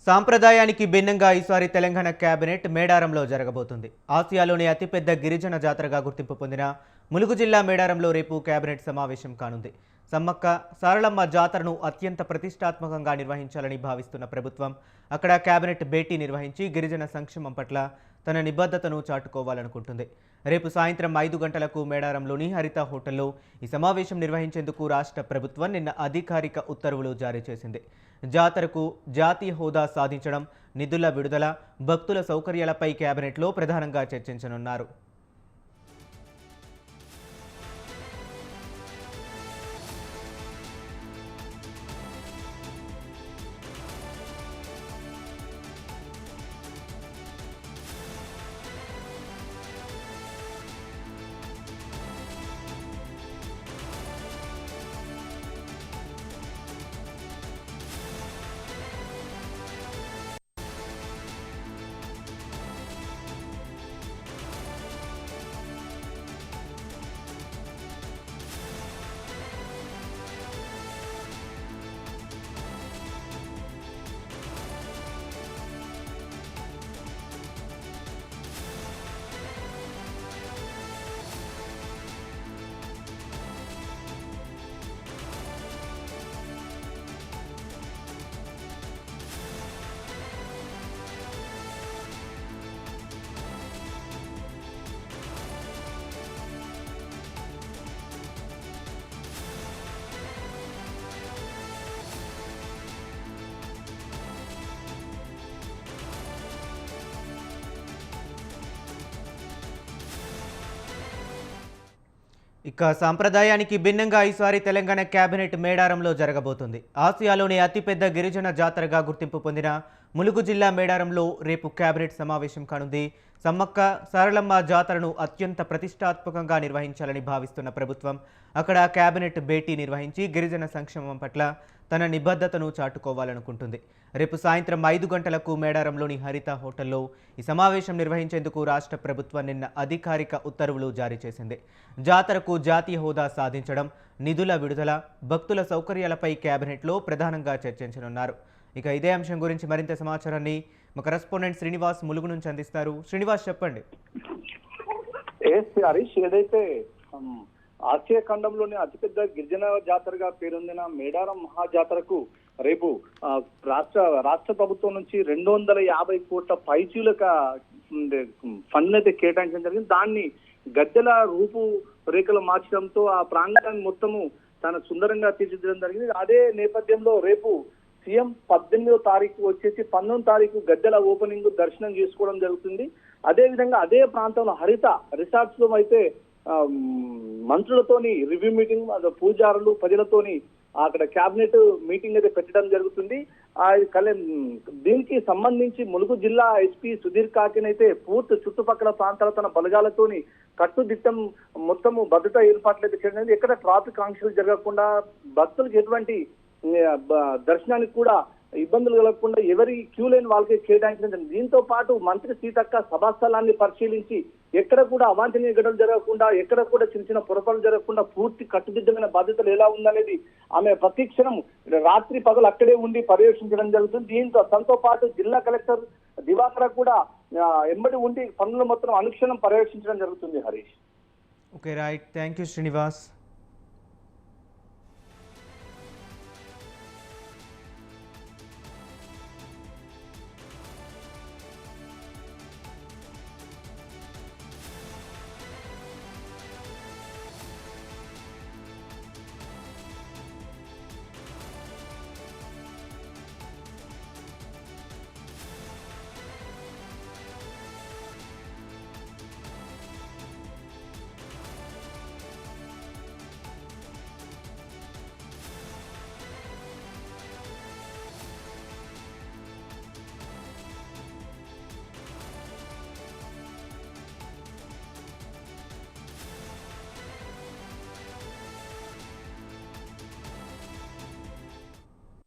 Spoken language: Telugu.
సాంప్రదాయానికి భిన్నంగా ఈసారి తెలంగాణ కేబినెట్ మేడారంలో జరగబోతుంది. ఆసియాలోని అతిపెద్ద గిరిజన జాతరగా గుర్తింపు పొందిన ములుగు జిల్లా మేడారంలో రేపు కేబినెట్ సమావేశం కానుంది. సమ్మక్క సారళమ్మ జాతరను అత్యంత ప్రతిష్టాత్మకంగా నిర్వహించాలని భావిస్తున్న ప్రభుత్వం అక్కడ కేబినెట్ భేటీ నిర్వహించి గిరిజన సంక్షేమం పట్ల తన నిబద్ధతను చాటుకోవాలనుకుంటుంది. రేపు సాయంత్రం 5 గంటలకు మేడారంలోని హరిత హోటల్లో ఈ సమావేశం నిర్వహించేందుకు రాష్ట్ర ప్రభుత్వం నిన్న అధికారిక ఉత్తర్వులు జారీ చేసింది. జాతరకు జాతీయ హోదా సాధించడం, నిధుల విడుదల, భక్తుల సౌకర్యాలపై కేబినెట్లో ప్రధానంగా చర్చించనున్నారు. ఇక సాంప్రదాయానికి భిన్నంగా ఈసారి తెలంగాణ కేబినెట్ మేడారంలో జరగబోతుంది. ఆసియాలోని అతిపెద్ద గిరిజన జాతరగా గుర్తింపు పొందిన ములుగు జిల్లా మేడారంలో రేపు కేబినెట్ సమావేశం కానుంది. సమ్మక్క సారళమ్మ జాతరను అత్యంత ప్రతిష్టాత్మకంగా నిర్వహించాలని భావిస్తున్న ప్రభుత్వం అక్కడ కేబినెట్ భేటీ నిర్వహించి గిరిజన సంక్షేమం పట్ల తన నిబద్ధతను చాటుకోవాలనుకుంటుంది. రేపు సాయంత్రం 5 గంటలకు మేడారంలోని హరిత హోటల్లో ఈ సమావేశం నిర్వహించేందుకు రాష్ట్ర ప్రభుత్వం నిన్న అధికారిక ఉత్తర్వులు జారీ చేసింది. జాతరకు జాతీయ హోదా సాధించడం, నిధుల విడుదల, భక్తుల సౌకర్యాలపై కేబినెట్లో ప్రధానంగా చర్చించనున్నారు. ఇక ఇదే అంశం గురించి మరింత సమాచారాన్ని మా కరెస్పాండెంట్ శ్రీనివాస్ ములుగు నుంచి అందిస్తారు. శ్రీనివాస్, చెప్పండి. ఏదైతే ఆసియా ఖండంలోని అతిపెద్ద గిరిజన జాతరగా పేరొందిన మేడారం మహాజాతరకు రేపు రాష్ట్ర ప్రభుత్వం నుంచి 250 కోట్ల పైచీలక ఫండ్ అయితే కేటాయించడం జరిగింది. దాన్ని గద్దెల రూపు రేఖలు మార్చడంతో ఆ ప్రాంగణాన్ని మొత్తము చాలా సుందరంగా తీర్చిదిద్దడం జరిగింది. అదే నేపథ్యంలో రేపు సీఎం 18వ తారీఖు వచ్చేసి 19వ తారీఖు గద్దెల ఓపెనింగ్ దర్శనం చేసుకోవడం జరుగుతుంది. అదే విధంగా అదే ప్రాంతంలో హరిత రిసార్ట్స్ లో అయితే మంత్రులతోని రివ్యూ మీటింగ్, పూజారులు, ప్రజలతోని అక్కడ కేబినెట్ మీటింగ్ అయితే పెట్టడం జరుగుతుంది. దీనికి సంబంధించి ములుగు జిల్లా ఎస్పీ సుధీర్ కాకిన్ అయితే పూర్తి చుట్టుపక్కల ప్రాంతాల తన బలగాలతోని కట్టుదిట్టం మొత్తము భద్రతా ఏర్పాట్లు అయితే చేయడం, ఎక్కడ ట్రాఫిక్ ఆంక్షలు జరగకుండా, భక్తులకు ఎటువంటి దర్శనానికి కూడా ఇబ్బందులు కలగకుండా ఎవరి క్యూ లైన్ వాళ్ళకి కేటాయించడం. దీంతో పాటు మంత్రి సీతక్క సభాస్థలాన్ని పరిశీలించి ఎక్కడ కూడా అవాంఛనీయ ఘటనలు జరగకుండా, ఎక్కడ కూడా చిన్న చిన్న పొరపాట్లు జరగకుండా పూర్తి కట్టుదిట్టమైన బాధ్యతలు ఎలా ఉందనేది ఆమె ప్రతి క్షణం రాత్రి పగలు అక్కడే ఉండి పర్యవేక్షించడం జరుగుతుంది. దీంతో తనతో పాటు జిల్లా కలెక్టర్ దివాకర్ కూడా ఎంబడి ఉండి పనులు మొత్తం అనుక్షణం పర్యవేక్షించడం జరుగుతుంది. Harish. Okay, right. Thank you Srinivas.